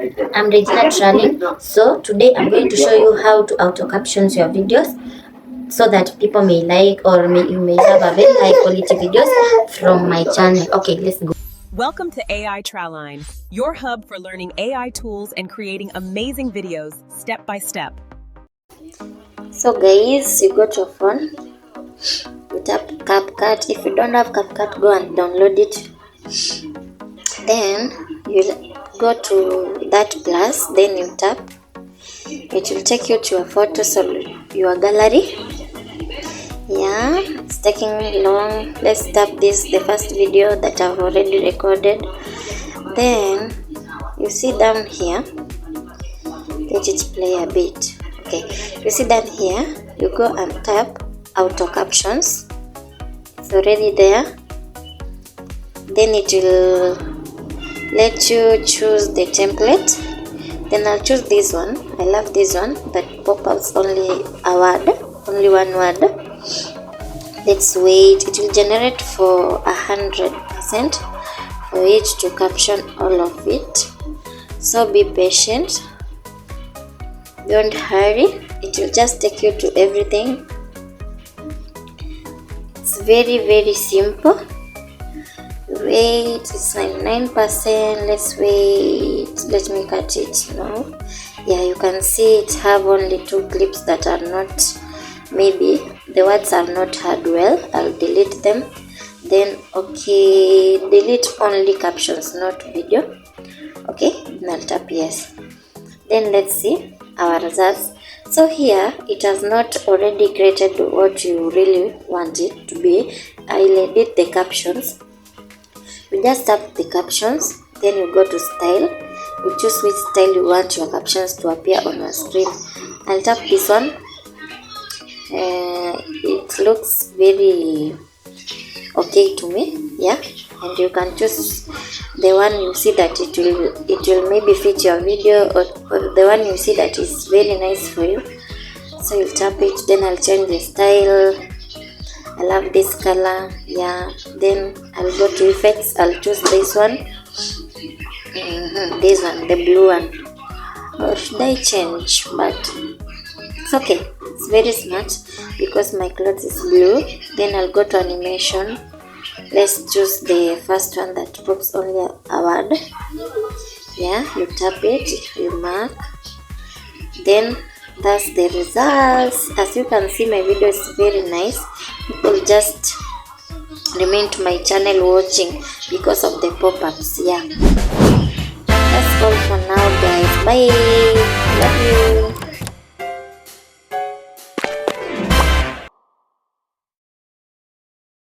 I'm Regina Training. So today I'm going to show you how to auto captions your videos so that people may like or you may have a very high quality videos from my channel. Okay, let's go. Welcome to AI Traline, your hub for learning AI tools and creating amazing videos step by step. So guys, you got your phone, you tap CapCut. If you don't have CapCut, go and download it. Then you go to that plus, then you tap. It will take you to your photos or your gallery. Yeah, it's taking long. Let's tap this, the first video that I've already recorded. Then you see down here, let it play a bit. Okay, you see down here, you go and tap auto captions. It's already there. Then it will let you choose the template. Then I'll choose this one. I love this one that pop-ups only a word, only one word. Let's wait. It will generate for 100% for it to caption all of it. So be patient. Don't hurry. It will just take you to everything. It's very simple. Wait, it's 99%. Let's wait. Let me cut it now. Yeah, you can see it have only 2 clips that are not, maybe the words are not heard well. I'll delete them. Then okay, delete only captions, not video. Okay, then I'll tap yes. Then let's see our results. So here it has not already created what you really want it to be. I'll edit the captions. You just tap the captions, then you go to style. You choose which style you want your captions to appear on your screen. I'll tap this one. It looks very okay to me, yeah. And you can choose the one you see that it will maybe fit your video, or the one you see that is very nice for you. So you tap it. Then I'll change the style. I love this color, yeah. Then I'll go to effects. I'll choose this one. This one, the blue one. Or should I change? But it's okay. It's very smart because my clothes is blue. Then I'll go to animation. Let's choose the first one that pops only a word. Yeah, you tap it, you mark. Then that's the results. As you can see, my video is very nice. People just remain to my channel watching because of the pop-ups. Yeah, that's all for now guys. Bye.